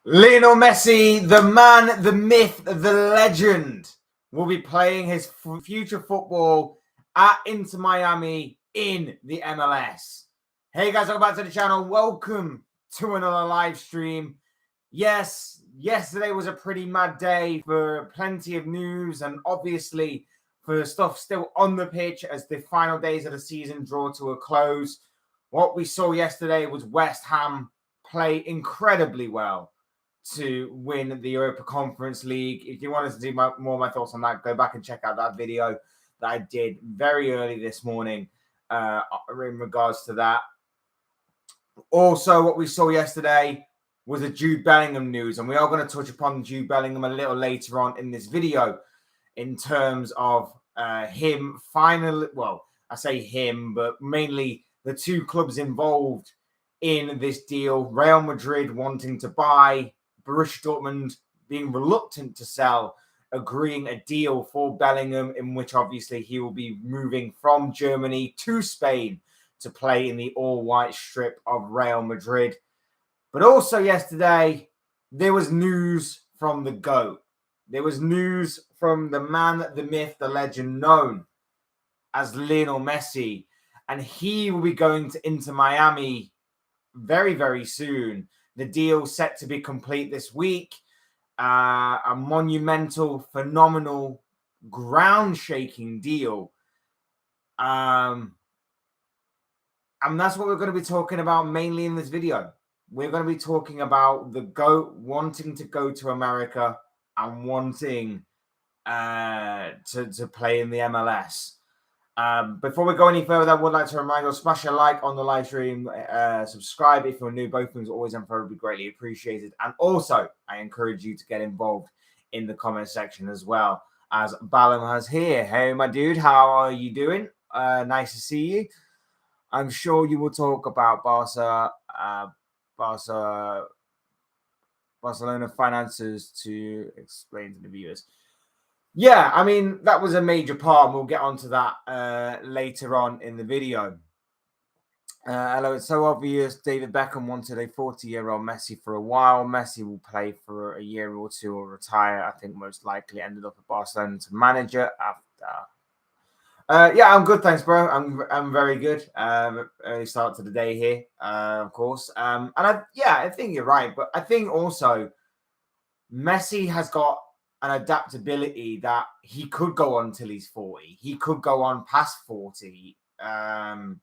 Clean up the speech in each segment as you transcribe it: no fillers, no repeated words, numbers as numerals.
Lionel Messi, the man, the myth, the legend, will be playing his future football at Inter Miami in the MLS. Hey guys, welcome back to the channel. Welcome to another live stream. Yes, yesterday was a pretty mad day for plenty of news and obviously for stuff still on the pitch as the final days of the season draw to a close. What we saw yesterday was West Ham play incredibly well to win the Europa Conference League. If you wanted to see more of my thoughts on that, go back and check out that video that I did very early this morning in regards to that. Also, what we saw yesterday was the Jude Bellingham news, and we are going to touch upon Jude Bellingham a little later on in this video in terms of him finally, well, I say him, but mainly the two clubs involved in this deal, Real Madrid wanting to buy, Borussia Dortmund being reluctant to sell, agreeing a deal for Bellingham in which obviously he will be moving from Germany to Spain to play in the all-white strip of Real Madrid. But also yesterday, there was news from the GOAT. There was news from the man, the myth, the legend known as Lionel Messi. And he will be going to Inter Miami very, very soon. The deal set to be complete this week. A monumental, phenomenal, ground-shaking deal. And that's what we're going to be talking about mainly in this video. We're going to be talking about the GOAT wanting to go to America and wanting to play in the MLS. Before we go any further, I would like to remind you, smash a like on the live stream, subscribe if you're new. Both things always and forever be greatly appreciated. And also, I encourage you to get involved in the comment section as well, as Balam has here. Hey, my dude, how are you doing? Nice to see you. I'm sure you will talk about Barcelona finances to explain to the viewers. Yeah, I mean, that was a major part, and we'll get onto that later on in the video. Hello, it's so obvious. David Beckham wanted a 40-year-old Messi for a while. Messi will play for a year or two or retire. I think most likely ended up at Barcelona to manager after. Yeah, I'm good, thanks, bro. I'm very good. Early start to the day here, of course. And I think you're right, but I think also Messi has got an adaptability that he could go on till he's 40. He could go on past 40. I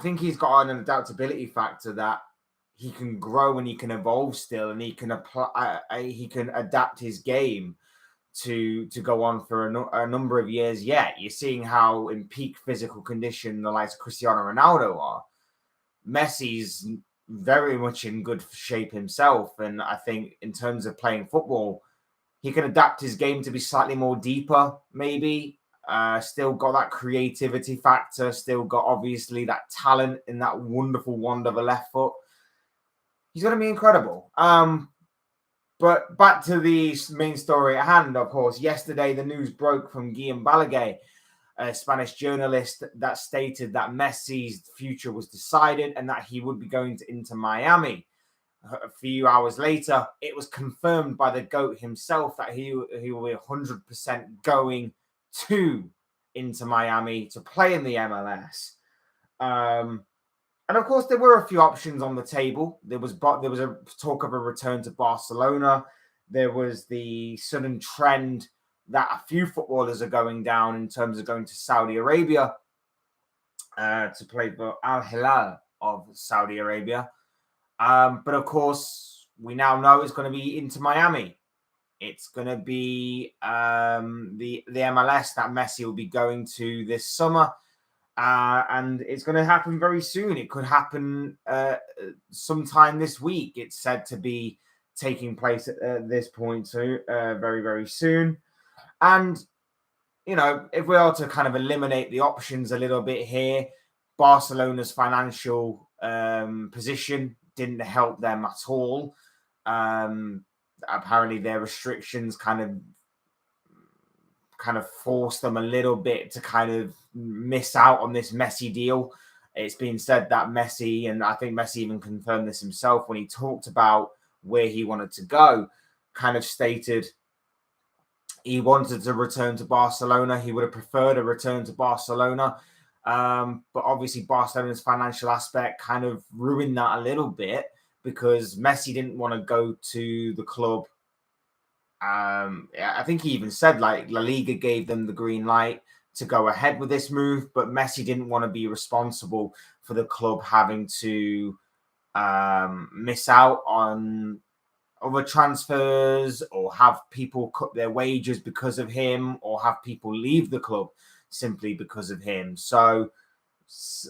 think he's got an adaptability factor that he can grow and he can evolve still, and he can apply. He can adapt his game to go on for a number of years yet. You're seeing how in peak physical condition the likes of Cristiano Ronaldo are. Messi's very much in good shape himself, and I think in terms of playing football, he can adapt his game to be slightly more deeper, maybe. Still got that creativity factor, still got obviously that talent in that wonderful wand of a left foot. He's going to be incredible. But back to the main story at hand, of course. Yesterday, the news broke from Guillem Balaguer, a Spanish journalist, that stated that Messi's future was decided and that he would be going to Inter Miami. A few hours later, it was confirmed by the GOAT himself that he will be 100% going to Inter Miami to play in the MLS. And of course, there were a few options on the table. There was a talk of a return to Barcelona. There was the sudden trend that a few footballers are going down in terms of going to Saudi Arabia to play for Al Hilal of Saudi Arabia. But of course, we now know it's going to be Inter Miami. It's going to be the MLS that Messi will be going to this summer. And it's going to happen very soon. It could happen sometime this week. It's said to be taking place at this point too, very, very soon. And, you know, if we are to kind of eliminate the options a little bit here, Barcelona's financial position didn't help them at all. Apparently their restrictions kind of forced them a little bit to kind of miss out on this Messi deal. it's been said that Messi, and I think Messi even confirmed this himself when he talked about where he wanted to go, kind of stated he wanted to return to Barcelona. He would have preferred a return to Barcelona. But obviously Barcelona's financial aspect kind of ruined that a little bit because Messi didn't want to go to the club. I think he even said like La Liga gave them the green light to go ahead with this move, but Messi didn't want to be responsible for the club having to miss out on other transfers or have people cut their wages because of him or have people leave the club simply because of him. So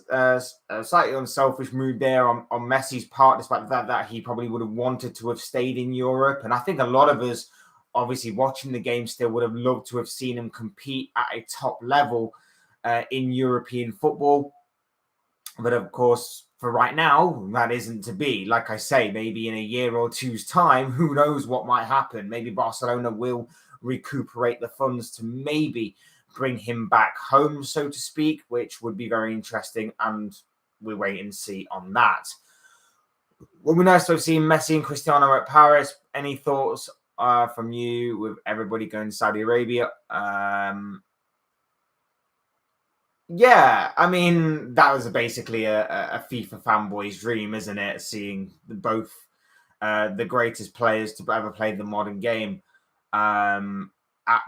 a slightly unselfish move there on Messi's part, despite the fact that he probably would have wanted to have stayed in Europe. And I think a lot of us, obviously watching the game still, would have loved to have seen him compete at a top level in European football. But of course, for right now, that isn't to be. Like I say, maybe in a year or two's time, who knows what might happen. Maybe Barcelona will recuperate the funds to maybe bring him back home, so to speak, which would be very interesting. And we wait and see on that. Well, we nice to have seen Messi and Cristiano at Paris. Any thoughts from you with everybody going to Saudi Arabia? Yeah, I mean, that was basically a FIFA fanboy's dream, isn't it? Seeing both the greatest players to ever play the modern game at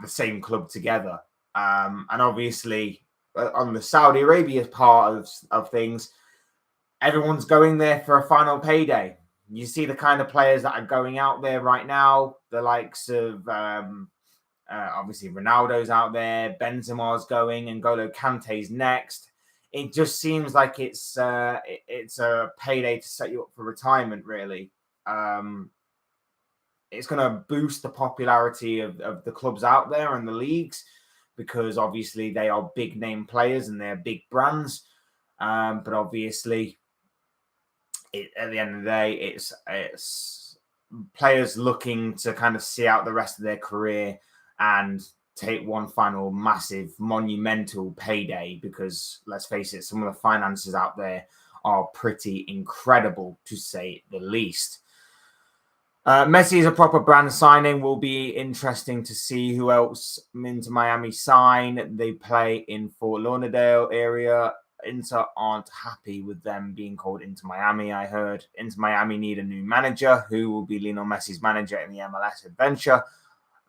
the same club together. And obviously, on the Saudi Arabia part of things, everyone's going there for a final payday. You see the kind of players that are going out there right now, the likes of... obviously, Ronaldo's out there, Benzema's going, and N'Golo Kante's next. It just seems like it's a payday to set you up for retirement, really. It's going to boost the popularity of the clubs out there and the leagues because obviously they are big name players and they're big brands. But obviously, at the end of the day, it's players looking to kind of see out the rest of their career and take one final massive monumental payday because, let's face it, some of the finances out there are pretty incredible, to say the least. Messi is a proper brand signing. Will be interesting to see who else Inter Miami sign. They play in Fort Lauderdale area. Inter aren't happy with them being called Inter Miami, I heard. Inter Miami need a new manager who will be Lionel Messi's manager in the MLS adventure.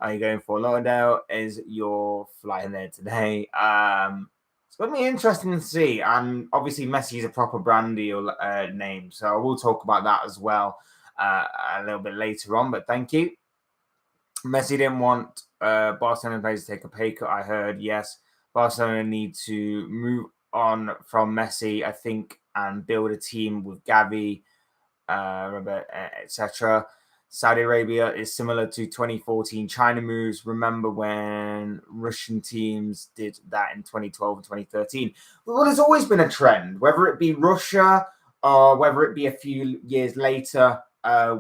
Are you going for Lauderdale? Is your flying there today? It's going to be interesting to see. And obviously, Messi is a proper brand deal name. So we'll talk about that as well a little bit later on. But thank you. Messi didn't want Barcelona players to take a pay cut. I heard, yes. Barcelona need to move on from Messi, I think, and build a team with Gavi, Robert, etc. Saudi Arabia is similar to 2014 China moves. Remember when Russian teams did that in 2012 and 2013? Well, there's always been a trend, whether it be Russia or whether it be a few years later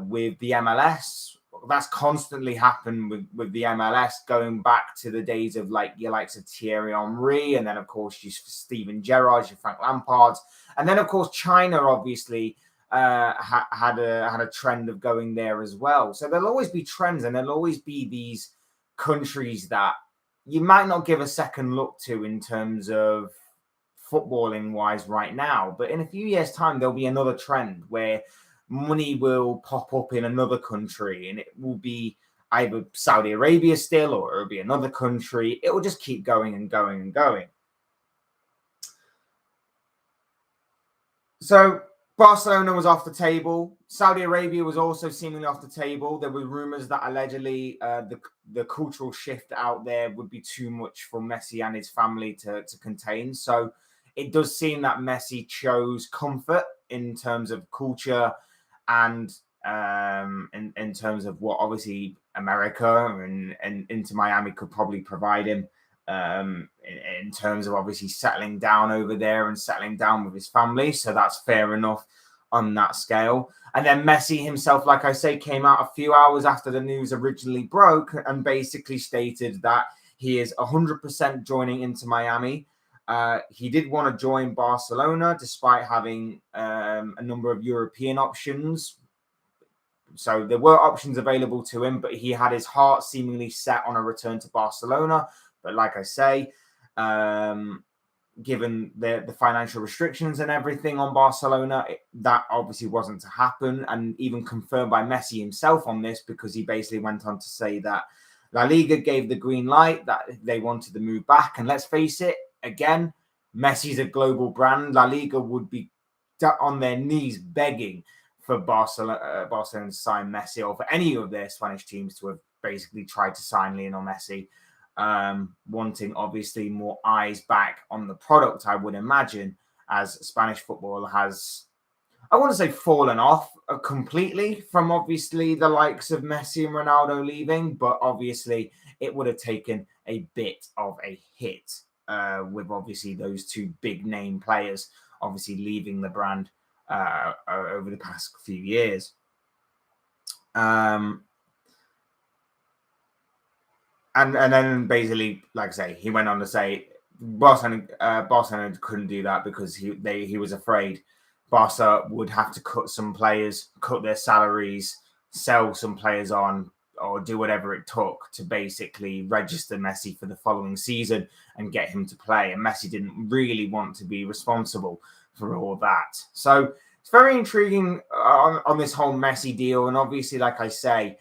with the MLS. That's constantly happened with the MLS, going back to the days of like your likes of Thierry Henry, and then of course your Steven Gerrard, your Frank Lampards, and then of course China obviously had a trend of going there as well. So there'll always be trends, and there'll always be these countries that you might not give a second look to in terms of footballing wise right now, but in a few years' time there'll be another trend where money will pop up in another country, and it will be either Saudi Arabia still, or it'll be another country. It will just keep going and going and going. So Barcelona was off the table. Saudi Arabia was also seemingly off the table. There were rumors that allegedly the cultural shift out there would be too much for Messi and his family to contain. So it does seem that Messi chose comfort in terms of culture and in terms of what obviously America and Inter Miami could probably provide him in terms of obviously settling down over there and settling down with his family. So that's fair enough on that scale. And then Messi himself, like I say, came out a few hours after the news originally broke and basically stated that he is 100% joining Inter Miami. He did want to join Barcelona despite having a number of European options. So there were options available to him, but he had his heart seemingly set on a return to Barcelona. But like I say, given the financial restrictions and everything on Barcelona, that obviously wasn't to happen, and even confirmed by Messi himself on this, because he basically went on to say that La Liga gave the green light, that they wanted to move back. And let's face it, again, Messi's a global brand. La Liga would be on their knees begging for Barcelona to sign Messi, or for any of their Spanish teams to have basically tried to sign Lionel Messi. Wanting obviously more eyes back on the product, I would imagine, as Spanish football has, I want to say, fallen off completely from obviously the likes of Messi and Ronaldo leaving, but obviously it would have taken a bit of a hit with obviously those two big name players obviously leaving the brand over the past few years. And then basically, like I say, he went on to say Barcelona couldn't do that because he was afraid Barca would have to cut some players, cut their salaries, sell some players on, or do whatever it took to basically register Messi for the following season and get him to play. And Messi didn't really want to be responsible for all that. So it's very intriguing on this whole Messi deal. And obviously, like I say,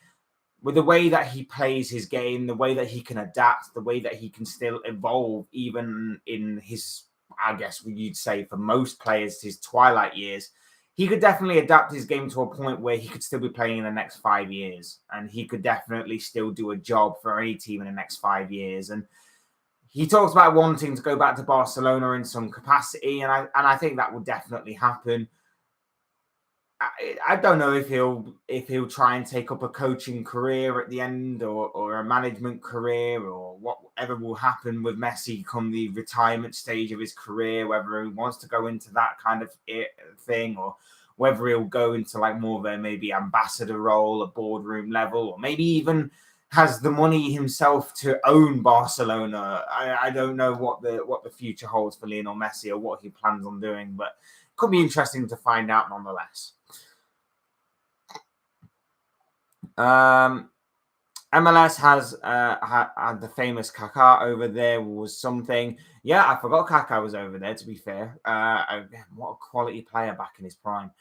with the way that he plays his game, the way that he can adapt, the way that he can still evolve, even in his, I guess you'd say for most players, his twilight years, he could definitely adapt his game to a point where he could still be playing in the next 5 years. And he could definitely still do a job for any team in the next 5 years. And he talks about wanting to go back to Barcelona in some capacity. And I think that will definitely happen. I don't know if he'll try and take up a coaching career at the end, or a management career, or whatever will happen with Messi come the retirement stage of his career, whether he wants to go into that kind of thing, or whether he'll go into like more of a maybe ambassador role, a boardroom level, or maybe even has the money himself to own Barcelona. I don't know what the future holds for Lionel Messi or what he plans on doing, but it could be interesting to find out nonetheless. MLS has had the famous Kaká over there was something. Yeah, I forgot Kaká was over there, to be fair. What a quality player back in his prime.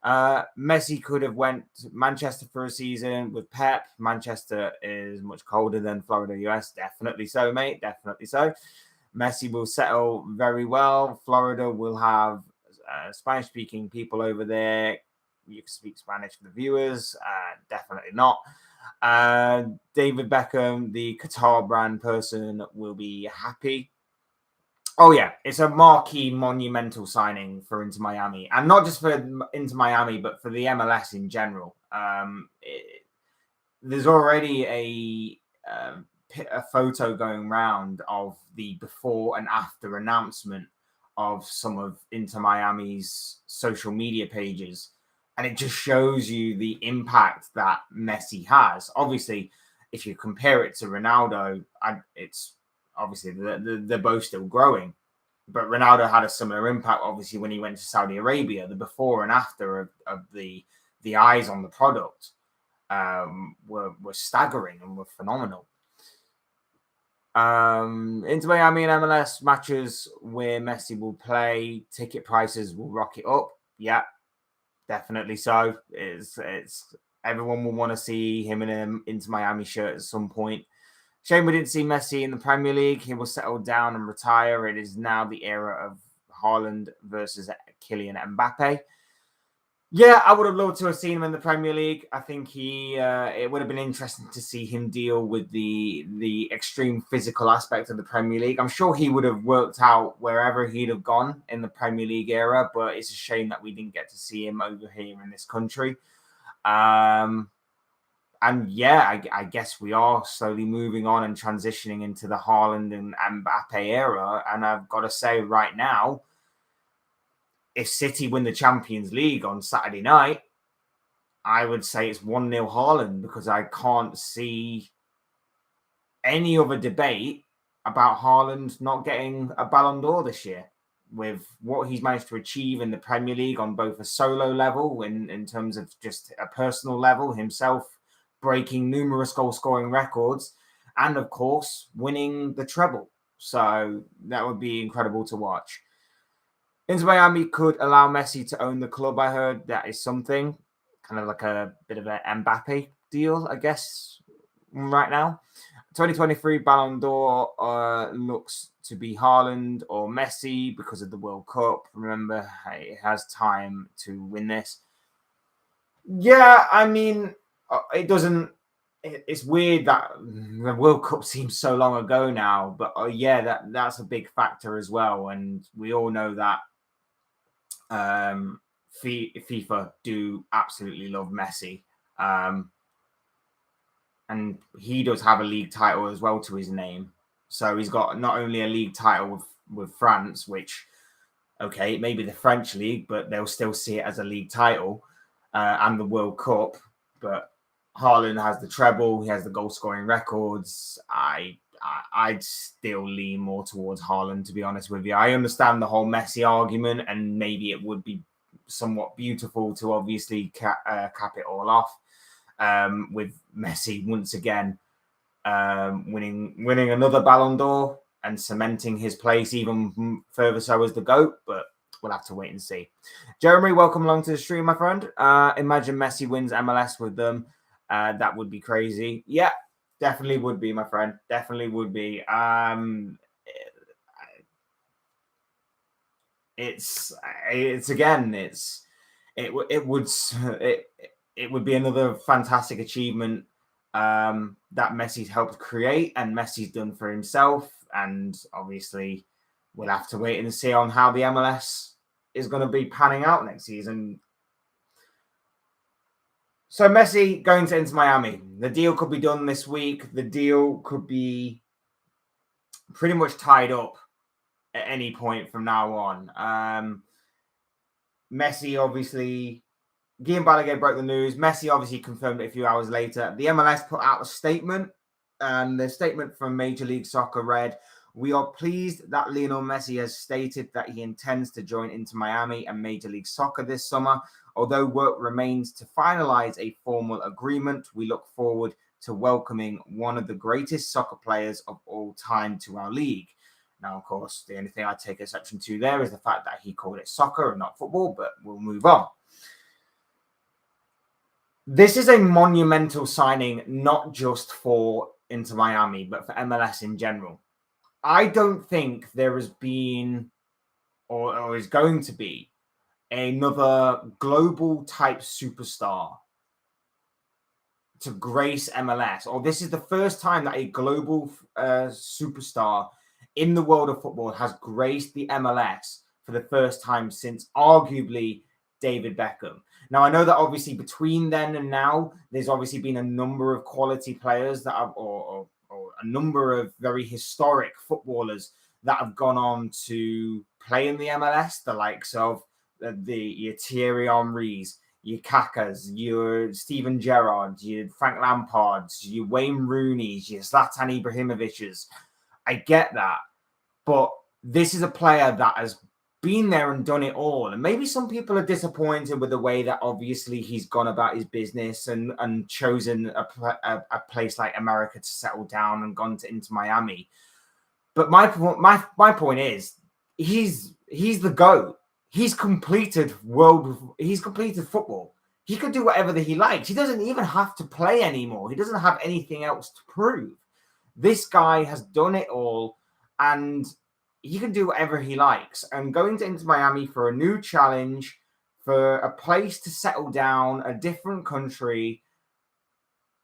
Messi could have went to Manchester for a season with Pep. Manchester is much colder than Florida, US. Definitely so, mate. Definitely so. Messi will settle very well. Florida will have Spanish-speaking people over there. You can speak Spanish for the viewers. Definitely not. David Beckham, the Qatar brand person, will be happy. Oh, yeah. It's a marquee, monumental signing for Inter Miami. And not just for Inter Miami, but for the MLS in general. There's already a photo going around of the before and after announcement of some of Inter Miami's social media pages. And it just shows you the impact that Messi has. Obviously, if you compare it to Ronaldo, it's obviously they're both still growing. But Ronaldo had a similar impact, obviously, when he went to Saudi Arabia. The before and after of the eyes on the product were staggering and were phenomenal. Inter Miami and MLS matches where Messi will play, ticket prices will rocket up. Yeah. Definitely so. It's everyone will want to see him in an Inter Miami shirt at some point. Shame we didn't see Messi in the Premier League. He will settle down and retire. It is now the era of Haaland versus Kylian Mbappe. Yeah, I would have loved to have seen him in the Premier League. I think it would have been interesting to see him deal with the extreme physical aspect of the Premier League. I'm sure he would have worked out wherever he'd have gone in the Premier League era, but it's a shame that we didn't get to see him over here in this country. And yeah, I guess we are slowly moving on and transitioning into the Haaland and Mbappe era. And I've got to say right now, if City win the Champions League on Saturday night, I would say it's 1-0 Haaland, because I can't see any other debate about Haaland not getting a Ballon d'Or this year with what he's managed to achieve in the Premier League on both a solo level in terms of just a personal level, himself breaking numerous goal-scoring records, and of course, winning the treble. So that would be incredible to watch. Inter Miami could allow Messi to own the club, I heard. That is something. Kind of like a bit of an Mbappe deal, I guess, right now. 2023 Ballon d'Or looks to be Haaland or Messi because of the World Cup. Remember, it has time to win this. Yeah, I mean, it doesn't. It's weird that the World Cup seems so long ago now, but yeah, that's a big factor as well. And we all know that FIFA do absolutely love Messi. And he does have a league title as well to his name. So he's got not only a league title with France, which, okay, maybe the French league, but they'll still see it as a league title, and the World Cup. But Haaland has the treble. He has the goal-scoring records. I'd still lean more towards Haaland, to be honest with you. I understand the whole Messi argument, and maybe it would be somewhat beautiful to obviously cap it all off. With Messi once again winning another Ballon d'Or and cementing his place even further so as the GOAT, but we'll have to wait and see. Jeremy, welcome along to the stream, my friend. Imagine Messi wins MLS with them. That would be crazy. Yeah, definitely would be, my friend. Definitely would be. It would be another fantastic achievement that Messi's helped create and Messi's done for himself. And obviously, we'll have to wait and see on how the MLS is going to be panning out next season. So Messi going to Inter Miami. The deal could be done this week. The deal could be pretty much tied up at any point from now on. Messi obviously... Guillaume Balaguer broke the news. Messi obviously confirmed it a few hours later. The MLS put out a statement, and the statement from Major League Soccer read, "We are pleased that Lionel Messi has stated that he intends to join Inter Miami and Major League Soccer this summer. Although work remains to finalize a formal agreement, we look forward to welcoming one of the greatest soccer players of all time to our league." Now, of course, the only thing I take exception to there is the fact that he called it soccer and not football, but we'll move on. This is a monumental signing, not just for Inter Miami, but for MLS in general. I don't think there has been or is going to be another global type superstar to grace MLS. Or this is the first time that a global superstar in the world of football has graced the MLS for the first time since arguably David Beckham. Now, I know that obviously between then and now, there's obviously been a number of quality players that have, or a number of very historic footballers that have gone on to play in the MLS, the likes of your Thierry Henrys, your Kakas, your Steven Gerrard, your Frank Lampards, your Wayne Rooney's, your Zlatan Ibrahimovic's. I get that, but this is a player that has been there and done it all. And maybe some people are disappointed with the way that obviously he's gone about his business and chosen a place like America to settle down and gone to Inter Miami. But my point is, he's the GOAT. He's completed football. He could do whatever he likes. He doesn't even have to play anymore. He doesn't have anything else to prove. This guy has done it all, and he can do whatever he likes. And going to Inter Miami for a new challenge, for a place to settle down, a different country,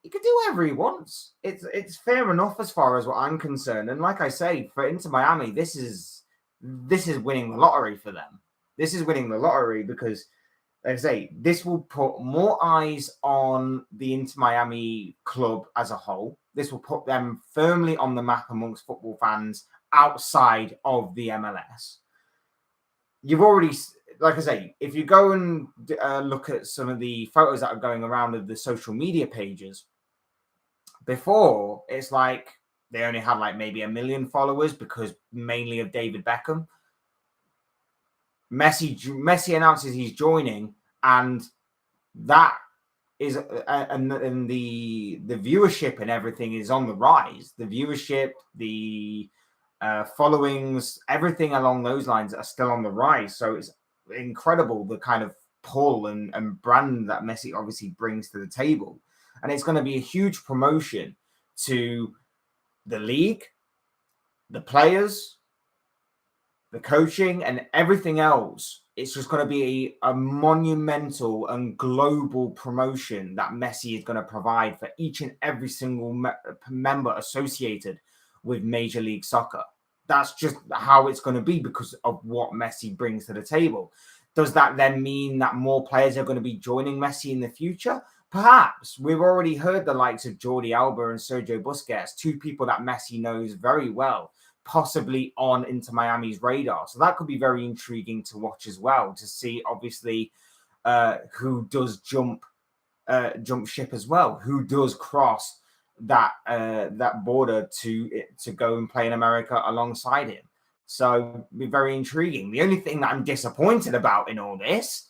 he can do whatever he wants. It's fair enough as far as what I'm concerned. And like I say, for Inter Miami, this is winning the lottery for them. This is winning the lottery because, like I say, this will put more eyes on the Inter Miami club as a whole. This will put them firmly on the map amongst football fans outside of the MLS. You've already, like I say, if you go and look at some of the photos that are going around of the social media pages, before it's like they only had like maybe 1 million followers because mainly of David Beckham. Messi announces he's joining, and that is and the viewership and everything is on the rise. The viewership, the followings, everything along those lines are still on the rise. So it's incredible the kind of pull and brand that Messi obviously brings to the table. And it's going to be a huge promotion to the league, the players, the coaching, and everything else. It's just going to be a monumental and global promotion that Messi is going to provide for each and every single member associated with Major League Soccer. That's just how it's going to be because of what Messi brings to the table. Does that then mean that more players are going to be joining Messi in the future? Perhaps. We've already heard the likes of Jordi Alba and Sergio Busquets, two people that Messi knows very well, possibly on Inter Miami's radar. So that could be very intriguing to watch as well, to see obviously who does jump ship as well, who does cross that border to go and play in America alongside him. So it'd be very intriguing. The only thing that I'm disappointed about in all this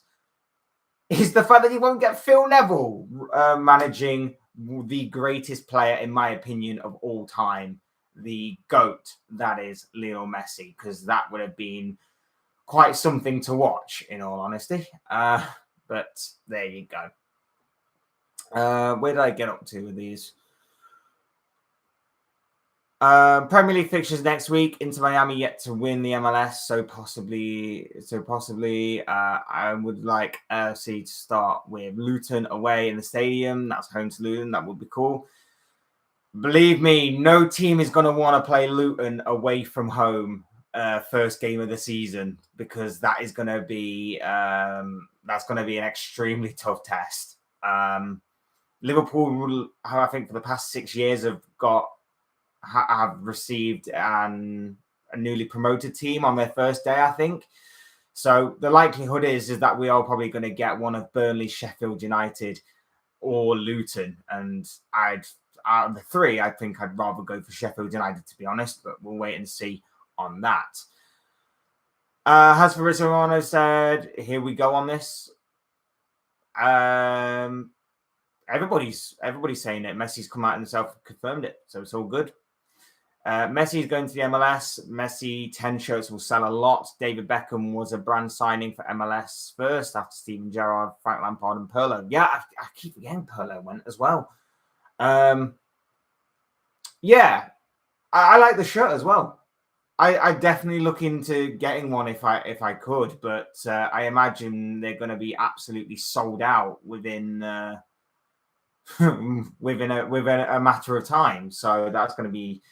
is the fact that he won't get Phil Neville managing the greatest player, in my opinion, of all time, the GOAT, that is Lionel Messi, because that would have been quite something to watch, in all honesty. But there you go. Where did I get up to with these? Premier League fixtures next week. Inter Miami yet to win the MLS, so possibly, I would like FC to start with Luton away in the stadium. That's home to Luton. That would be cool. Believe me, no team is going to want to play Luton away from home first game of the season, because that is going to be an extremely tough test. Liverpool, I think for the past 6 years, have received a newly promoted team on their first day, I think. So the likelihood is that we are probably going to get one of Burnley, Sheffield United, or Luton. And out of the three, I think I'd rather go for Sheffield United, to be honest, but we'll wait and see on that. Has Fabrizio Romano said, here we go on this. Everybody's saying it. Messi's come out himself and confirmed it, so it's all good. Messi is going to the MLS. Messi 10 shirts will sell a lot. David Beckham was a brand signing for MLS first after Steven Gerrard, Frank Lampard, and Pirlo. Yeah, I keep forgetting Pirlo went as well. Yeah, I like the shirt as well. I definitely look into getting one if I could, but I imagine they're going to be absolutely sold out within within a matter of time. So that's going to be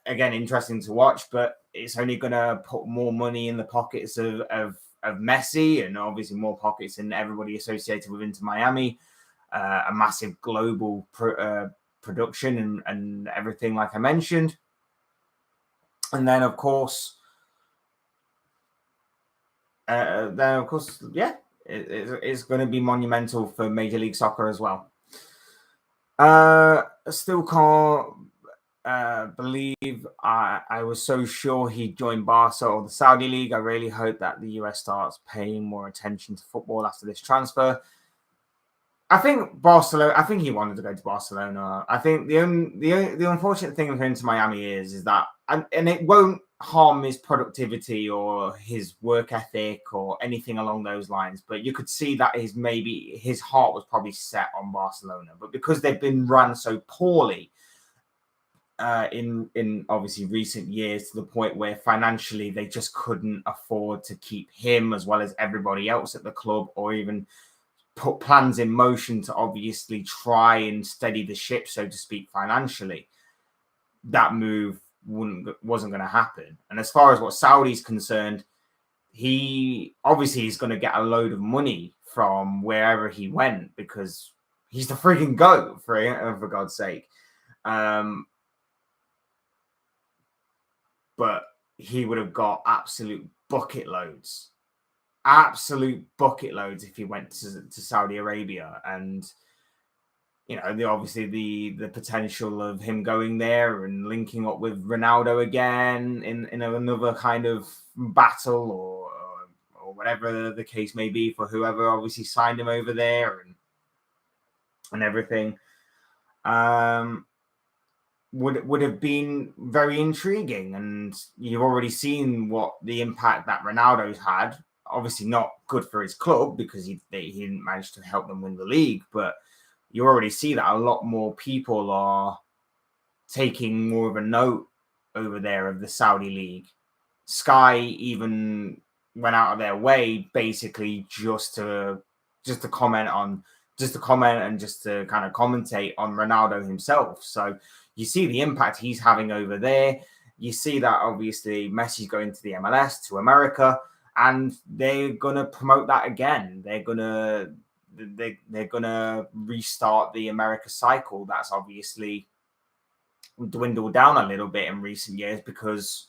again interesting to watch, but it's only going to put more money in the pockets of Messi, and obviously more pockets in everybody associated with Inter Miami. A massive global production and everything, like I mentioned. And then of course, yeah, it's going to be monumental for Major League Soccer as well. Still can't believe I was so sure he'd join Barca or the Saudi League. I really hope that the US starts paying more attention to football after this transfer. I think Barcelona. I think he wanted to go to Barcelona. I think the unfortunate thing with him to Miami is that, and it won't harm his productivity or his work ethic or anything along those lines. But you could see that his heart was probably set on Barcelona, but because they've been run so poorly in obviously recent years, to the point where financially they just couldn't afford to keep him as well as everybody else at the club, or even put plans in motion to obviously try and steady the ship, so to speak, financially. That move wasn't going to happen. And as far as what Saudi's concerned, he obviously is going to get a load of money from wherever he went, because he's the freaking GOAT, for God's sake. But he would have got absolute bucket loads if he went to Saudi Arabia. And obviously the potential of him going there and linking up with Ronaldo again in another kind of battle or whatever the case may be for whoever obviously signed him over there and everything. Would have been very intriguing, and you've already seen what the impact that Ronaldo's had. Obviously, not good for his club because he didn't manage to help them win the league, but you already see that a lot more people are taking more of a note over there of the Saudi league. Sky even went out of their way basically just to comment and just to kind of commentate on Ronaldo himself. So you see the impact he's having over there. You see that obviously Messi's going to the MLS, to America, and they're gonna promote that again. They're gonna restart the America cycle. That's obviously dwindled down a little bit in recent years because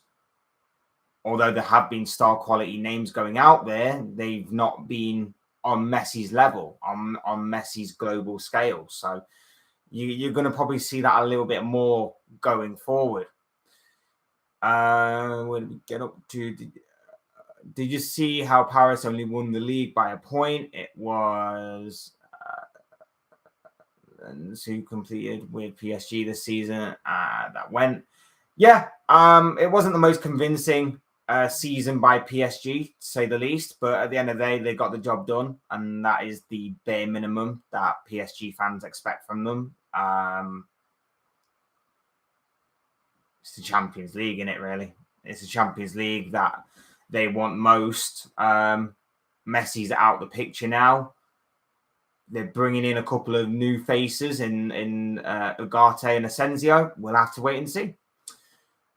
although there have been star quality names going out there, they've not been on Messi's level, on Messi's global scale. So you're going to probably see that a little bit more going forward. Where did we get up to? Did you see how Paris only won the league by a point? It was who completed with PSG this season. That went. Yeah, it wasn't the most convincing season by PSG, to say the least. But at the end of the day, they got the job done, and that is the bare minimum that PSG fans expect from them. It's the Champions League, isn't it, really? It's the Champions League that they want most. Messi's out the picture now. They're bringing in a couple of new faces in Ugarte and Asensio. We'll have to wait and see.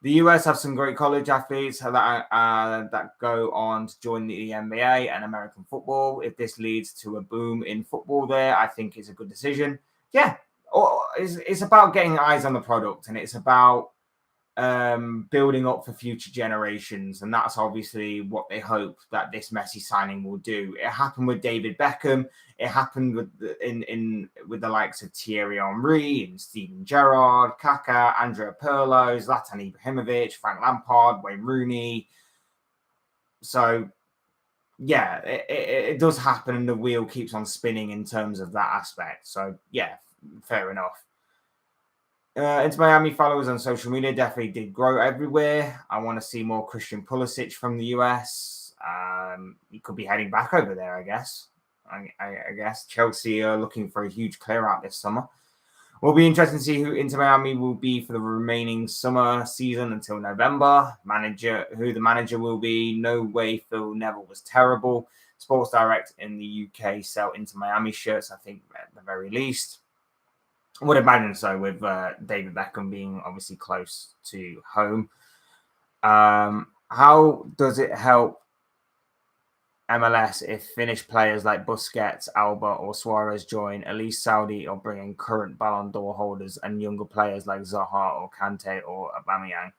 The US have some great college athletes that go on to join the NBA and American football. If this leads to a boom in football there, I think it's a good decision. Yeah, it's about getting eyes on the product, and it's about building up for future generations, and that's obviously what they hope that this Messi signing will do. It happened with David Beckham. It happened with the likes of Thierry Henry and Steven Gerrard, Kaká, Andrea Pirlo, Zlatan Ibrahimovic, Frank Lampard, Wayne Rooney. So yeah, it does happen, and the wheel keeps on spinning in terms of that aspect. So yeah, fair enough. Inter Miami followers on social media definitely did grow everywhere. I want to see more Christian Pulisic from the US. He could be heading back over there, I guess. I guess Chelsea are looking for a huge clear out this summer. Will be interesting to see who Inter Miami will be for the remaining summer season until November. Who the manager will be. No way Phil Neville was terrible. Sports Direct in the UK sell Inter Miami shirts, I think, at the very least. I would imagine so, with David Beckham being obviously close to home. How does it help MLS if Finnish players like Busquets, Alba, or Suarez join, at least Saudi, or bring in current Ballon d'Or holders and younger players like Zaha or Kante or Aubameyang?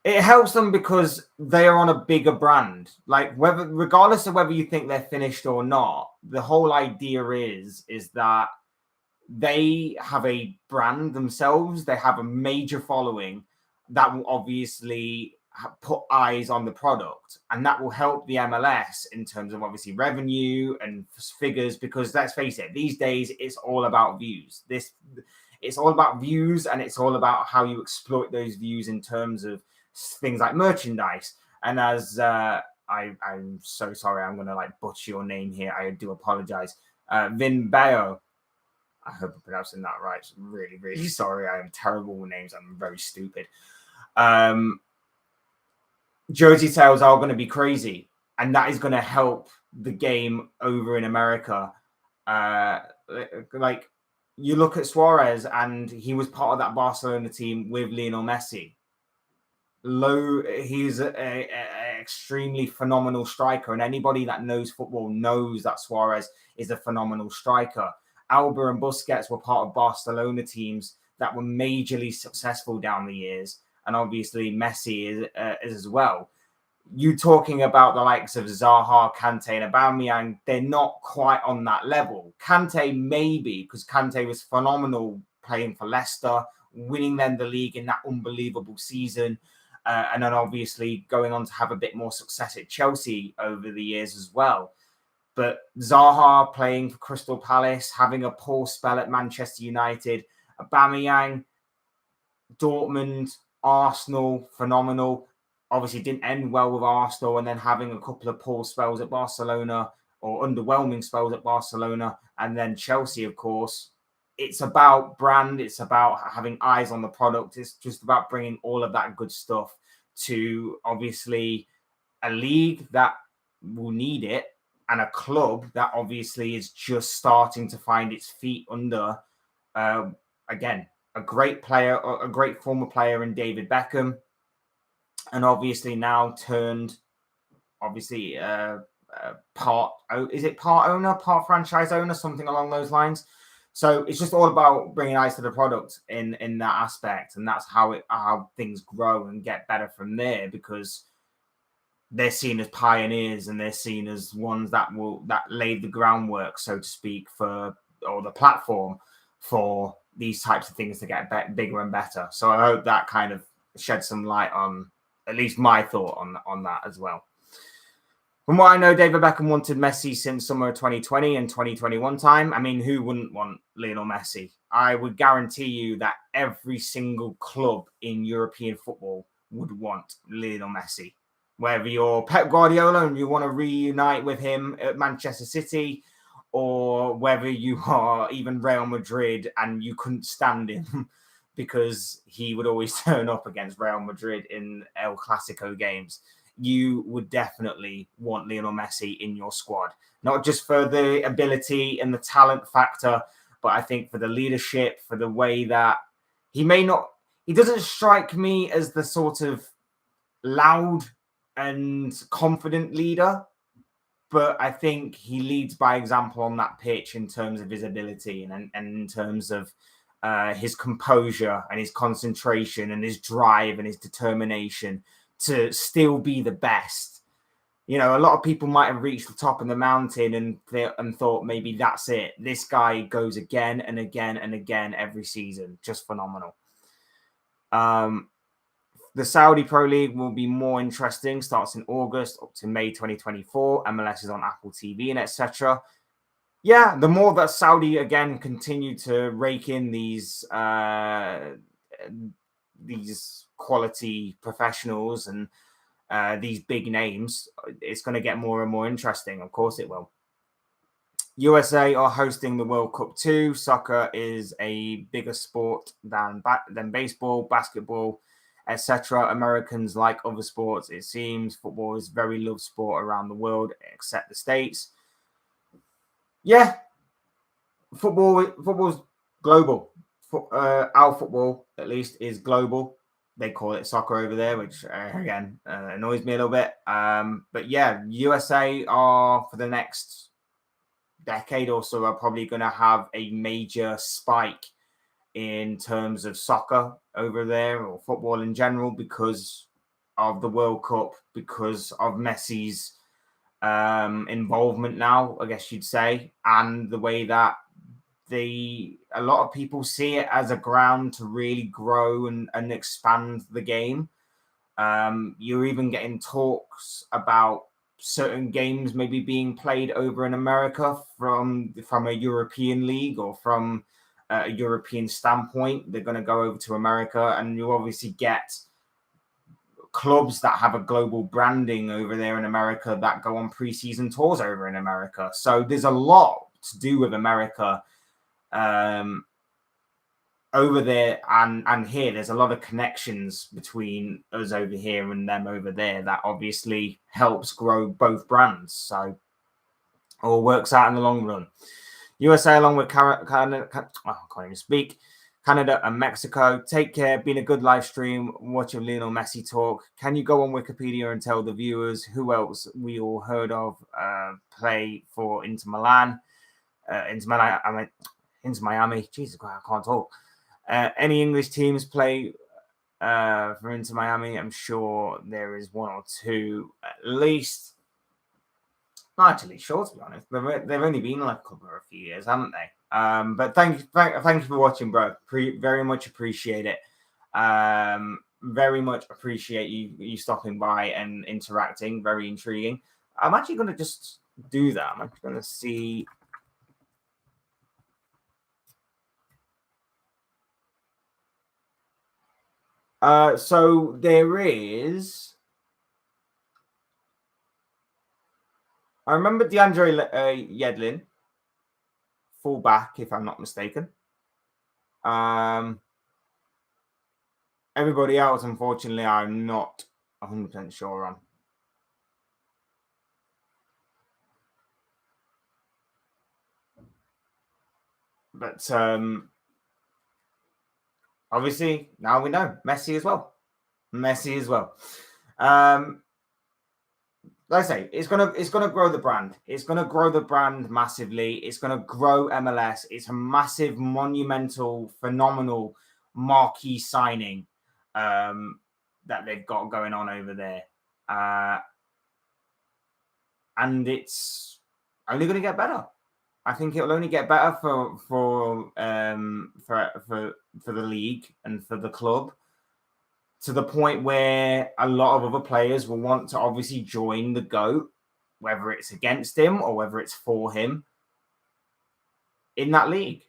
It helps them because they are on a bigger brand. Like, regardless of whether you think they're finished or not, the whole idea is that they have a brand themselves. They have a major following that will obviously put eyes on the product, and that will help the MLS in terms of obviously revenue and figures, because let's face it, these days it's all about views. It's all about views, and it's all about how you exploit those views in terms of things like merchandise. And as I'm so sorry, I'm going to butcher your name here. I do apologize. Vin Bayo. I hope I'm pronouncing that right. I'm really, really sorry. I am terrible with names. I'm very stupid. Jersey sales are going to be crazy, and that is going to help the game over in America. You look at Suarez, and he was part of that Barcelona team with Lionel Messi. He's an extremely phenomenal striker, and anybody that knows football knows that Suarez is a phenomenal striker. Alba and Busquets were part of Barcelona teams that were majorly successful down the years, and obviously Messi is as well. you talking about the likes of Zaha, Kante, and Aubameyang, they're not quite on that level. Kante maybe, because Kante was phenomenal playing for Leicester, winning them the league in that unbelievable season, and then obviously going on to have a bit more success at Chelsea over the years as well. But Zaha playing for Crystal Palace, having a poor spell at Manchester United, Aubameyang, Dortmund, Arsenal, phenomenal. Obviously didn't end well with Arsenal, and then having a couple of poor spells at Barcelona, or underwhelming spells at Barcelona, and then Chelsea, of course. It's about brand. It's about having eyes on the product. It's just about bringing all of that good stuff to, obviously, a league that will need it, and a club that obviously is just starting to find its feet under, again, a great player, a great former player in David Beckham, and obviously now turned, obviously, part owner, part franchise owner, something along those lines. So it's just all about bringing eyes to the product in that aspect, and that's how things grow and get better from there, because they're seen as pioneers and they're seen as ones that laid the groundwork, so to speak, or the platform for these types of things to get bigger and better. So I hope that kind of shed some light on at least my thought on that as well. From what I know, David Beckham wanted Messi since summer 2020 and 2021 time. I mean, who wouldn't want Lionel Messi? I would guarantee you that every single club in European football would want Lionel Messi. Whether you're Pep Guardiola and you want to reunite with him at Manchester City, or whether you are even Real Madrid and you couldn't stand him because he would always turn up against Real Madrid in El Clasico games, you would definitely want Lionel Messi in your squad. Not just for the ability and the talent factor, but I think for the leadership, for the way that he doesn't strike me as the sort of loud and confident leader, but I think he leads by example on that pitch in terms of his ability and in terms of his composure and his concentration and his drive and his determination to still be the best. You know, a lot of people might have reached the top of the mountain and thought maybe that's it. This guy goes again and again and again every season. Just phenomenal. The Saudi Pro League will be more interesting. Starts in August up to May 2024. MLS is on Apple TV and etc. Yeah, the more that Saudi again continue to rake in these quality professionals and these big names, it's going to get more and more interesting. Of course it will. USA are hosting the World Cup too. Soccer is a bigger sport than baseball, basketball, etc. Americans like other sports, it seems. Football is very loved sport around the world, except the States. Yeah, football's global. Our football, at least, is global. They call it soccer over there, which again annoys me a little bit. But yeah, USA are, for the next decade or so, are probably going to have a major spike in terms of soccer over there, or football in general, because of the World Cup, because of Messi's involvement now, I guess you'd say, and the way that a lot of people see it as a ground to really grow and expand the game. You're even getting talks about certain games maybe being played over in America from a European league, or from a European standpoint. They're going to go over to America, and you obviously get clubs that have a global branding over there in America that go on preseason tours over in America. So there's a lot to do with America over there and here. There's a lot of connections between us over here and them over there that obviously helps grow both brands. So all works out in the long run. USA along with Canada, I can't even speak. Canada and Mexico. Take care. Been a good live stream. Watching Lionel Messi talk. Can you go on Wikipedia and tell the viewers who else we all heard of play for Inter Milan? Inter Miami. Jesus Christ, I can't talk. Any English teams play for Inter Miami. I'm sure there is one or two at least. Not actually sure, to be honest. They've only been like a couple of a few years, haven't they? But thank you for watching, bro. Very much appreciate it. Very much appreciate you stopping by and interacting. Very intriguing. I'm actually going to just do that. I'm actually going to see. So there is. I remember DeAndre Yedlin, fullback, if I'm not mistaken. Everybody else, unfortunately, I'm not 100% sure on. But obviously, now we know Messi as well. Like I say, it's gonna grow the brand. It's gonna grow the brand massively. It's gonna grow MLS. It's a massive, monumental, phenomenal marquee signing that they've got going on over there, and it's only going to get better. I think it'll only get better for the league and for the club, to the point where a lot of other players will want to obviously join the GOAT, whether it's against him or whether it's for him in that league.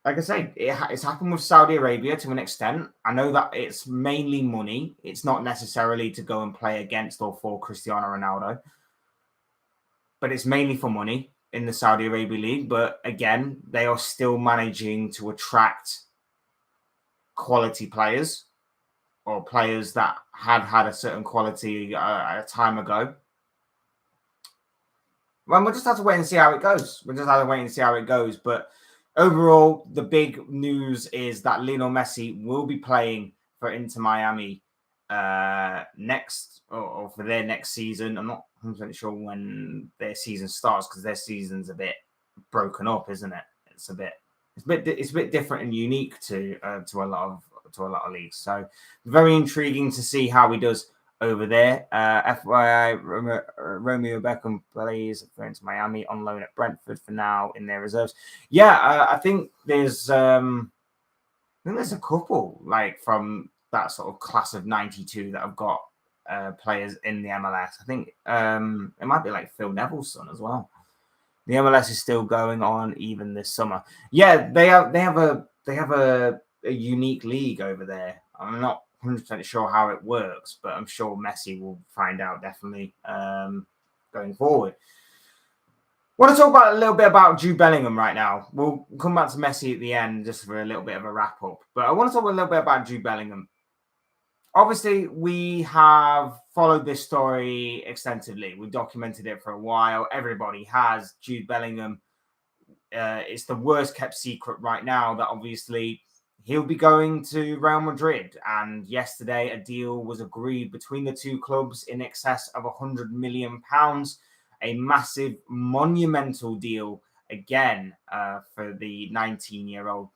Like I say, it's happened with Saudi Arabia to an extent. I know that it's mainly money. It's not necessarily to go and play against or for Cristiano Ronaldo, but it's mainly for money in the Saudi Arabia League. But again, they are still managing to attract quality players, or players that had a certain quality a time ago. Well, we'll just have to wait and see how it goes. But overall, the big news is that Lionel Messi will be playing for Inter Miami next, or for their next season. I'm not 100% sure when their season starts, because their season's a bit broken up, isn't it? It's a bit different and unique to a lot of leagues. So very intriguing to see how he does over there. FYI, Romeo Beckham plays for Inter Miami on loan at Brentford for now in their reserves. Yeah, I think there's a couple like from that sort of class of '92 that have got players in the MLS. I think it might be like Phil Neville's son as well. The MLS is still going on even this summer. Yeah, they have a unique league over there. I'm not 100% sure how it works, but I'm sure Messi will find out definitely going forward. I want to talk about a little bit about Jude Bellingham right now. We'll come back to Messi at the end just for a little bit of a wrap up. But I want to talk a little bit about Jude Bellingham. Obviously, we have followed this story extensively. We've documented it for a while. Everybody has. Jude Bellingham. It's the worst kept secret right now that obviously he'll be going to Real Madrid. And yesterday, a deal was agreed between the two clubs in excess of £100 million. A massive, monumental deal again for the 19-year-old.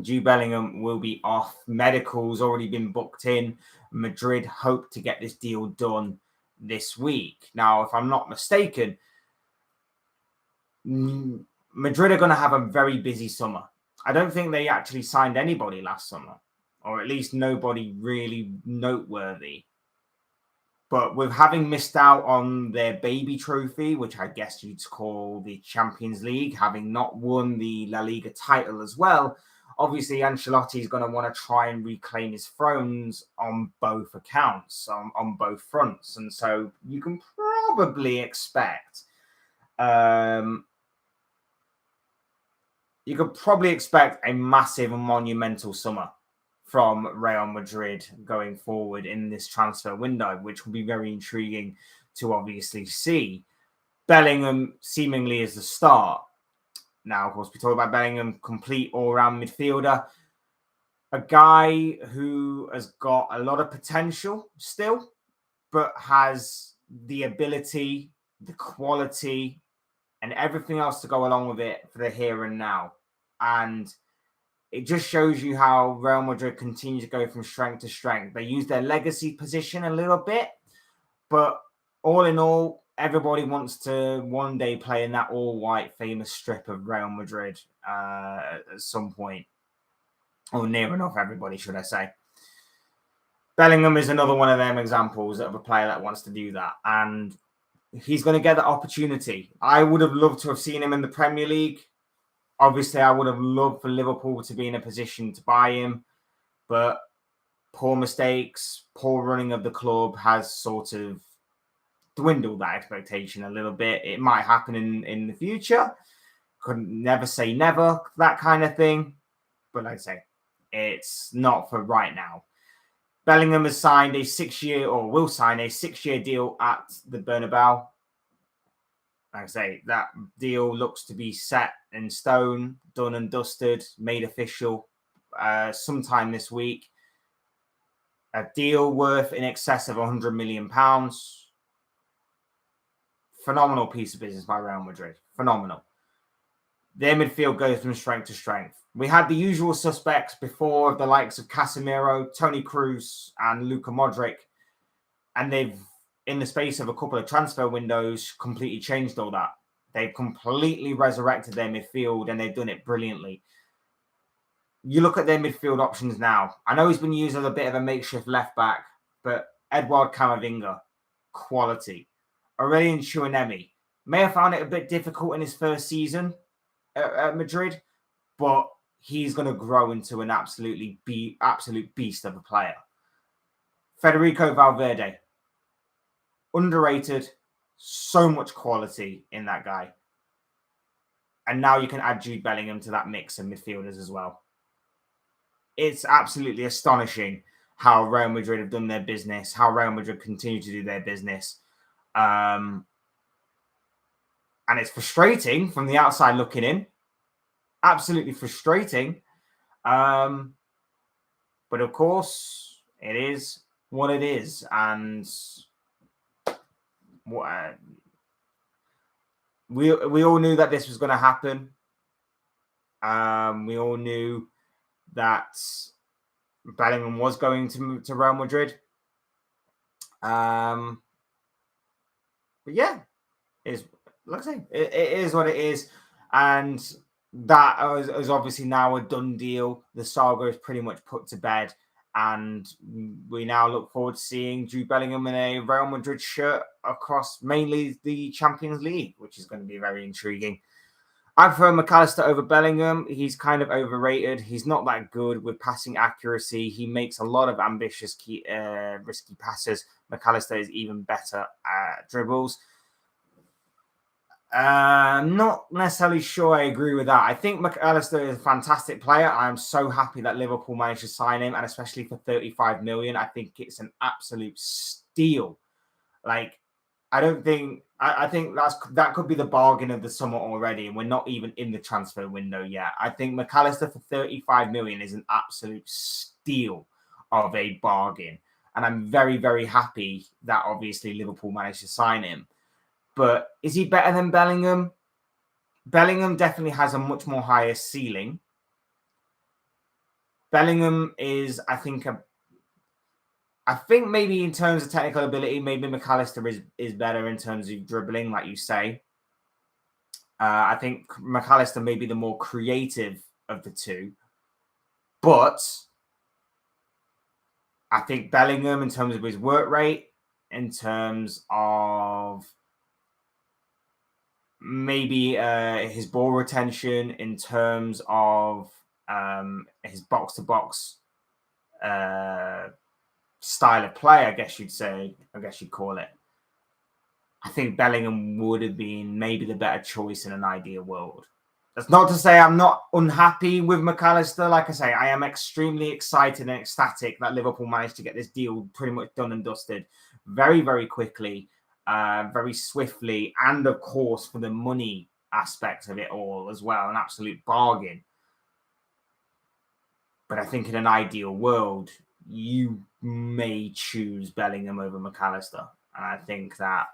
Jude Bellingham will be off. Medical's already been booked in. Madrid hope to get this deal done this week. Now, if I'm not mistaken, Madrid are going to have a very busy summer. I don't think they actually signed anybody last summer, or at least nobody really noteworthy. But with having missed out on their baby trophy, which I guess you'd call the Champions League, having not won the La Liga title as well, obviously Ancelotti is going to want to try and reclaim his thrones on both accounts, on both fronts. And so you can probably expect a massive and monumental summer from Real Madrid going forward in this transfer window, which will be very intriguing to obviously see. Bellingham seemingly is the start. Now, of course, we talk about Bellingham, complete all-round midfielder, a guy who has got a lot of potential still, but has the ability, the quality, and everything else to go along with it for the here and now. And it just shows you how Real Madrid continue to go from strength to strength. They use their legacy position a little bit, but all in all, everybody wants to one day play in that all-white famous strip of Real Madrid at some point, or near enough everybody, should I say. Bellingham is another one of them examples of a player that wants to do that, and he's going to get the opportunity. I would have loved to have seen him in the Premier League. Obviously, I would have loved for Liverpool to be in a position to buy him, but poor mistakes, poor running of the club has sort of dwindled that expectation a little bit. It might happen in the future. Couldn't never say never, that kind of thing. But like I say, it's not for right now. Bellingham has signed a 6-year, or will sign a 6-year deal at the Bernabeu. Like I say, that deal looks to be set in stone, done and dusted, made official sometime this week. A deal worth in excess of £100 million. Phenomenal piece of business by Real Madrid. Phenomenal. Their midfield goes from strength to strength. We had the usual suspects before, the likes of Casemiro, Toni Kroos, and Luka Modric. And they've, in the space of a couple of transfer windows, completely changed all that. They've completely resurrected their midfield, and they've done it brilliantly. You look at their midfield options now. I know he's been used as a bit of a makeshift left back, but Edouard Camavinga, quality. Aurelien Tchouameni may have found it a bit difficult in his first season at Madrid, but he's going to grow into an absolute beast of a player. Federico Valverde, underrated, so much quality in that guy. And now you can add Jude Bellingham to that mix of midfielders as well. It's absolutely astonishing how Real Madrid have done their business, how Real Madrid continue to do their business. And it's frustrating from the outside looking in. Absolutely frustrating. But of course, it is what it is. And we all knew that this was going to happen. We all knew that Bellingham was going to move to Real Madrid. But yeah, like I say, it is what it is. And that is obviously now a done deal. The saga is pretty much put to bed. And we now look forward to seeing Jude Bellingham in a Real Madrid shirt across mainly the Champions League, which is going to be very intriguing. I prefer McAllister over Bellingham. He's kind of overrated. He's not that good with passing accuracy. He makes a lot of ambitious, risky passes. McAllister is even better at dribbles. Not necessarily sure I agree with that. I think McAllister is a fantastic player. I am so happy that Liverpool managed to sign him, and especially for 35 million. I think it's an absolute steal. Like, I think that could be the bargain of the summer already, and we're not even in the transfer window yet. I think McAllister for 35 million is an absolute steal of a bargain. And I'm very, very happy that obviously Liverpool managed to sign him. But is he better than Bellingham? Bellingham definitely has a much more higher ceiling. Bellingham is, I think maybe in terms of technical ability, maybe McAllister is better in terms of dribbling, like you say. I think McAllister may be the more creative of the two. But I think Bellingham, in terms of his work rate, in terms of maybe his ball retention, in terms of his box-to-box style of play, I guess you'd call it. I think Bellingham would have been maybe the better choice in an ideal world. That's not to say I'm not unhappy with McAllister. Like I say, I am extremely excited and ecstatic that Liverpool managed to get this deal pretty much done and dusted very, very quickly, very swiftly, and of course for the money aspect of it all as well, an absolute bargain. But I think in an ideal world, you may choose Bellingham over McAllister. And I think that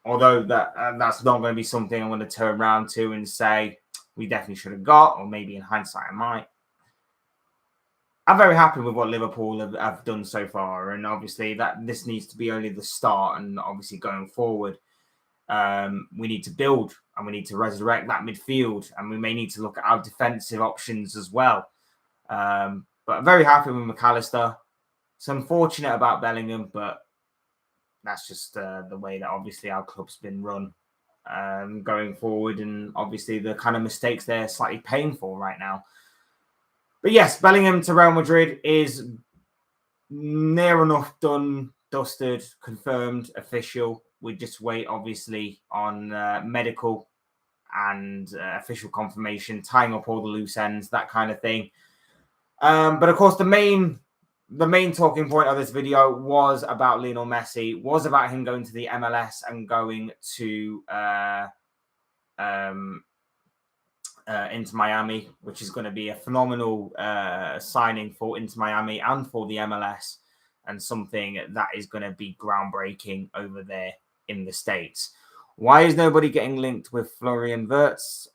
although that's not going to be something I'm going to turn around to and say, we definitely should have got, or maybe in hindsight I might. I'm very happy with what Liverpool have done so far, and obviously that this needs to be only the start, and obviously going forward, we need to build and we need to resurrect that midfield, and we may need to look at our defensive options as well. But I'm very happy with McAllister. It's unfortunate about Bellingham, but that's just the way that obviously our club's been run going forward, and obviously the kind of mistakes they're slightly painful right now. But yes, Bellingham to Real Madrid is near enough done, dusted, confirmed, official. We just wait, obviously, on medical and official confirmation, tying up all the loose ends, that kind of thing. But of course, the main talking point of this video was about Lionel Messi, was about him going to the MLS and going to Inter Miami, which is going to be a phenomenal signing for Inter Miami and for the MLS, and something that is going to be groundbreaking over there in the States. Why is nobody getting linked with Florian Wirtz?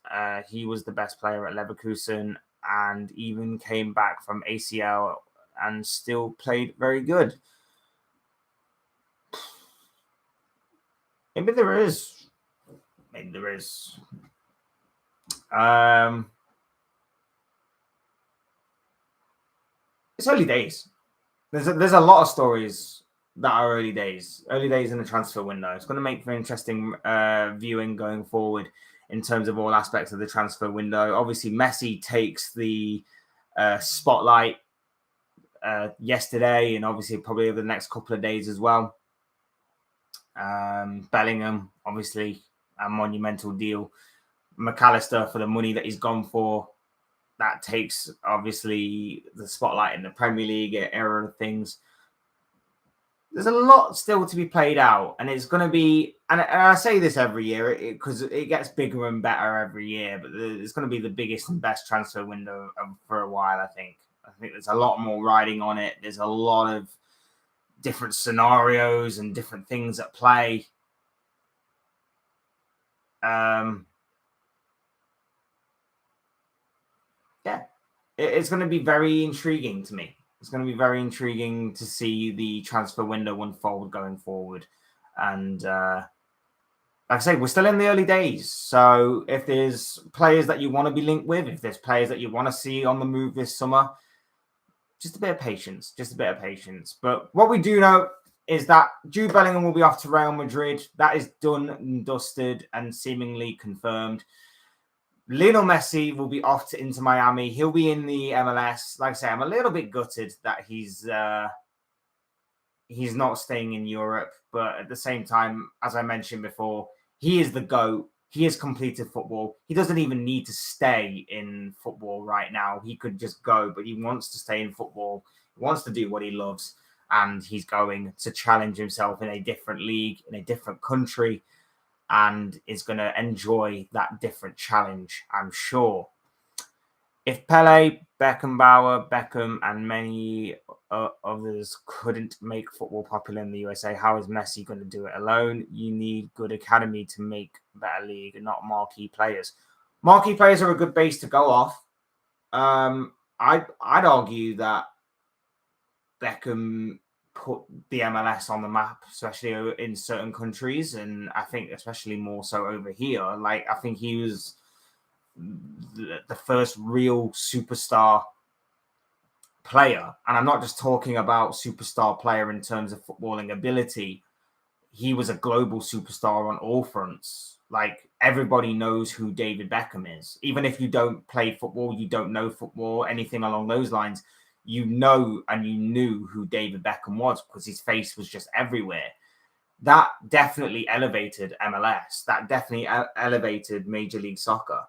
He was the best player at Leverkusen and even came back from ACL and still played very good. Maybe there is. Maybe there is. It's early days. There's a lot of stories that are early days in the transfer window. It's going to make for interesting viewing going forward in terms of all aspects of the transfer window. Obviously, Messi takes the spotlight yesterday, and obviously probably over the next couple of days as well. Bellingham, obviously, a monumental deal. McAllister for the money that he's gone for. That takes, obviously, the spotlight in the Premier League era of things. There's a lot still to be played out, and it's going to be, and I say this every year because it gets bigger and better every year, but it's going to be the biggest and best transfer window for a while, I think. I think there's a lot more riding on it. There's a lot of different scenarios and different things at play. It's going to be very intriguing to me. It's going to be very intriguing to see the transfer window unfold going forward. And like I say, we're still in the early days. So if there's players that you want to be linked with, if there's players that you want to see on the move this summer, just a bit of patience. But what we do know is that Jude Bellingham will be off to Real Madrid. That is done and dusted and seemingly confirmed. Lionel Messi will be off to Inter Miami. He'll be in the MLS. Like I say, I'm a little bit gutted that he's not staying in Europe. But at the same time, as I mentioned before, he is the GOAT. He has completed football. He doesn't even need to stay in football right now. He could just go, but he wants to stay in football. He wants to do what he loves. And he's going to challenge himself in a different league, in a different country, and is going to enjoy that different challenge, I'm sure. If Pele, Beckham, and many others couldn't make football popular in the USA, how is Messi going to do it alone? You need good academy to make a better league, and not marquee players. Marquee players are a good base to go off. I'd argue that Beckham put the MLS on the map, especially in certain countries, and I think especially more so over here. Like, I think he was the first real superstar player, and I'm not just talking about superstar player in terms of footballing ability. He was a global superstar on all fronts. Like, everybody knows who David Beckham is. Even if you don't play football, you don't know football, anything along those lines, you know and you knew who David Beckham was because his face was just everywhere. That definitely elevated MLS. That definitely elevated Major League Soccer.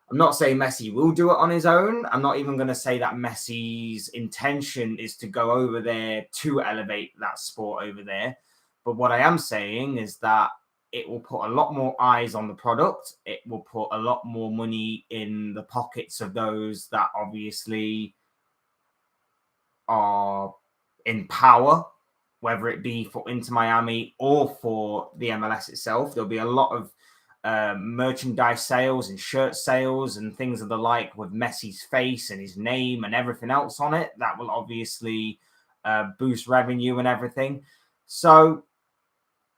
I'm not saying Messi will do it on his own. I'm not even going to say that Messi's intention is to go over there to elevate that sport over there. But what I am saying is that it will put a lot more eyes on the product. It will put a lot more money in the pockets of those that obviously are in power, whether it be for Inter Miami or for the MLS itself. There'll be a lot of merchandise sales and shirt sales and things of the like with Messi's face and his name and everything else on it. That will obviously boost revenue and everything. So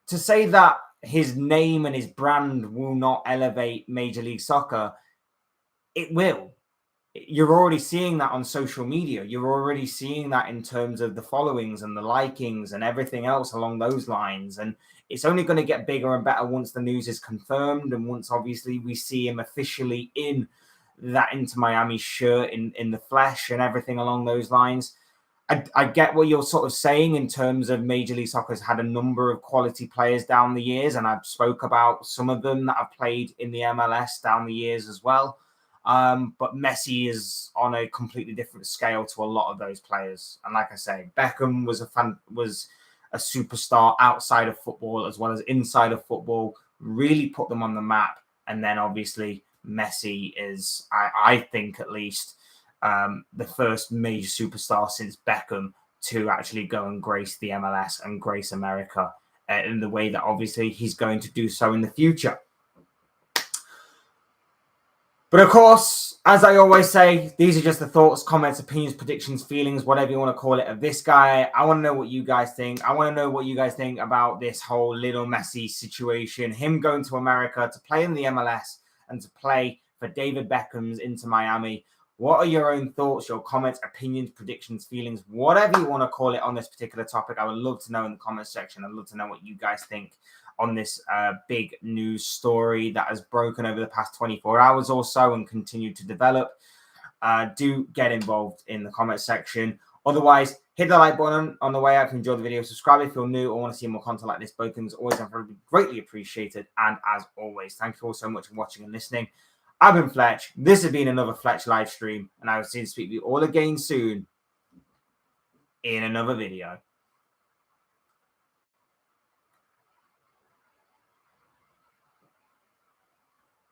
to say that his name and his brand will not elevate Major League Soccer, it will. You're already seeing that on social media. You're already seeing that in terms of the followings and the likings and everything else along those lines. And it's only going to get bigger and better once the news is confirmed and once obviously we see him officially in that Inter Miami shirt in the flesh and everything along those lines. I get what you're sort of saying in terms of Major League Soccer has had a number of quality players down the years, and I've spoke about some of them that have played in the MLS down the years as well. But Messi is on a completely different scale to a lot of those players. And like I say, Beckham was a superstar outside of football as well as inside of football, really put them on the map. And then obviously Messi is, I think at least, the first major superstar since Beckham to actually go and grace the MLS and grace America in the way that obviously he's going to do so in the future. But of course, as I always say, these are just the thoughts, comments, opinions, predictions, feelings, whatever you want to call it, of this guy. I want to know what you guys think. I want to know what you guys think about this whole Lionel Messi situation, him going to America to play in the MLS and to play for David Beckham's Inter Miami. What are your own thoughts, your comments, opinions, predictions, feelings, whatever you want to call it on this particular topic? I would love to know in the comments section. I'd love to know what you guys think on this big news story that has broken over the past 24 hours or so and continued to develop. Do get involved in the comment section. Otherwise, hit the like button on the way out if you enjoyed the video. Subscribe if you're new or want to see more content like this. Both things always are greatly appreciated. And as always, thank you all so much for watching and listening. I've been Fletch. This has been another Fletch live stream, and I will see you all again soon in another video.